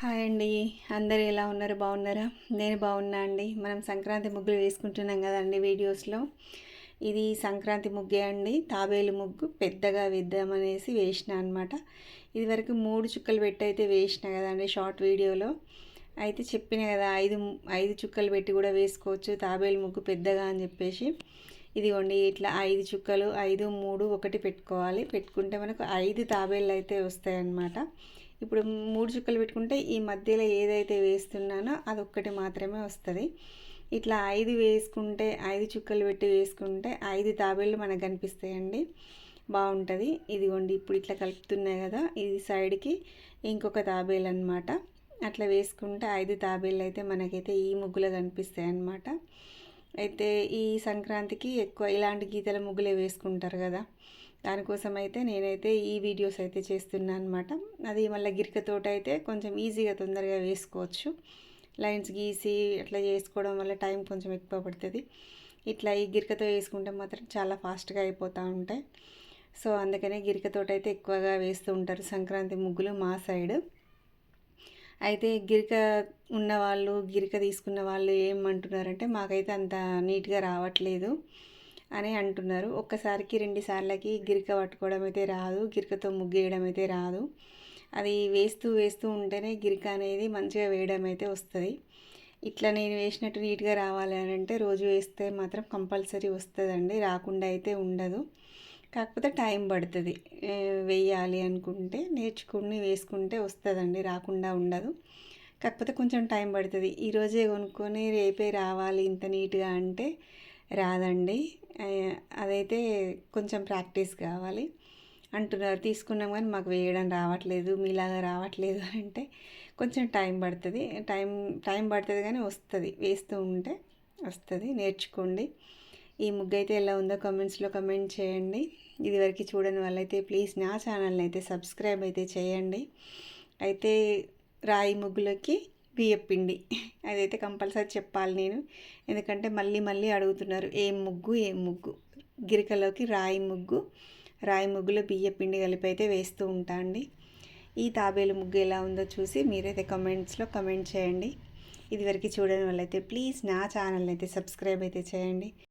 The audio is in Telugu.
హాయ్ అండి. అందరూ ఎలా ఉన్నారు? బాగున్నారా? నేను బాగున్నా అండి. మనం సంక్రాంతి ముగ్గులు వేసుకుంటున్నాం కదండి వీడియోస్లో. ఇది సంక్రాంతి ముగ్గే అండి. తాబేలు ముగ్గు పెద్దగా వేద్దామనేసి వేసిన అనమాట. ఇదివరకు 3 చుక్కలు పెట్టి అయితే వేసిన కదండి షార్ట్ వీడియోలో. అయితే చెప్పిన కదా 5 చుక్కలు పెట్టి కూడా వేసుకోవచ్చు తాబేలు ముగ్గు పెద్దగా అని చెప్పేసి. ఇదిగోండి ఇట్లా 5 చుక్కలు 5, 3, 1 పెట్టుకోవాలి. పెట్టుకుంటే మనకు 5 తాబేళ్ళు అయితే వస్తాయన్నమాట. ఇప్పుడు 3 చుక్కలు పెట్టుకుంటే ఈ మధ్యలో ఏదైతే వేస్తున్నానో అదొక్కటి మాత్రమే వస్తుంది. ఇట్లా 5 వేసుకుంటే 5 చుక్కలు పెట్టి వేసుకుంటే 5 తాబేళ్ళు మనకు కనిపిస్తాయండి. బాగుంటుంది. ఇదిగోండి ఇప్పుడు ఇట్లా కలుపుతున్నాయి కదా, ఇది సైడ్కి ఇంకొక తాబేలు అనమాట. అట్లా వేసుకుంటే 5 తాబేళ్ళు అయితే మనకైతే ఈ ముగ్గులో కనిపిస్తాయి అన్నమాట. అయితే ఈ సంక్రాంతికి ఎక్కువ ఇలాంటి గీతల ముగ్గులే వేసుకుంటారు కదా, దానికోసం అయితే నేనైతే ఈ వీడియోస్ అయితే చేస్తున్నాను అనమాట. అది మళ్ళీ గిరికతోటి అయితే కొంచెం ఈజీగా తొందరగా వేసుకోవచ్చు. లైన్స్ గీసి అట్లా చేసుకోవడం వల్ల టైం కొంచెం ఎక్కువ పడుతుంది. ఇట్లా ఈ గిరికతో వేసుకుంటే మాత్రం చాలా ఫాస్ట్గా అయిపోతూ ఉంటాయి. సో అందుకనే గిరికతోటి అయితే ఎక్కువగా వేస్తూ ఉంటారు సంక్రాంతి ముగ్గులు మా సైడ్. అయితే గిరిక ఉన్నవాళ్ళు, గిరిక తీసుకున్న వాళ్ళు ఏమంటున్నారంటే మాకైతే అంత నీట్గా రావట్లేదు అని అంటున్నారు. ఒక్కసారికి 2 సార్లకి గిరిక పట్టుకోవడం అయితే రాదు, గిరికతో ముగ్గేయడం అయితే రాదు. అది వేస్తూ వేస్తూ ఉంటేనే గిరిక అనేది మంచిగా వేయడం అయితే వస్తుంది. ఇట్లా నేను వేసినట్టు నీట్గా రావాలి అని అంటే రోజు వేస్తే మాత్రం కంపల్సరీ వస్తుందండి, రాకుండా అయితే ఉండదు. కాకపోతే టైం పడుతుంది. వేయాలి అనుకుంటే నేర్చుకుని వేసుకుంటే వస్తుందండి, రాకుండా ఉండదు. కాకపోతే కొంచెం టైం పడుతుంది. ఈరోజే కొనుక్కొని రేపే రావాలి ఇంత నీట్గా అంటే రాదండి. అదైతే కొంచెం ప్రాక్టీస్ కావాలి అంటున్నారు. తీసుకున్నాం కానీ మాకు వేయడం రావట్లేదు, మీలాగా రావట్లేదు అంటే కొంచెం టైం పడుతుంది. టైం పడుతుంది కానీ వస్తుంది, వేస్తూ ఉంటే వస్తుంది. నేర్చుకోండి. ఈ ముగ్గు అయితే ఎలా ఉందో కామెంట్స్లో కమెంట్ చేయండి. ఇదివరకు చూడని వాళ్ళైతే ప్లీజ్ నా ఛానల్ని అయితే సబ్స్క్రైబ్ అయితే చేయండి. అయితే రాయి ముగ్గులకి బియ్యపిండి అదైతే కంపల్సరీ చెప్పాలి నేను, ఎందుకంటే మళ్ళీ అడుగుతున్నారు ఏం ముగ్గు. గిరికలోకి రాయి ముగ్గులో బియ్యపిండి కలిపి అయితే వేస్తూ ఉంటా అండి. ఈ తాబేలు ముగ్గు ఎలా ఉందో చూసి మీరైతే కామెంట్స్లో కమెంట్ చేయండి. ఇదివరకు చూడని వాళ్ళైతే ప్లీజ్ నా ఛానల్ని అయితే సబ్స్క్రైబ్ అయితే చేయండి.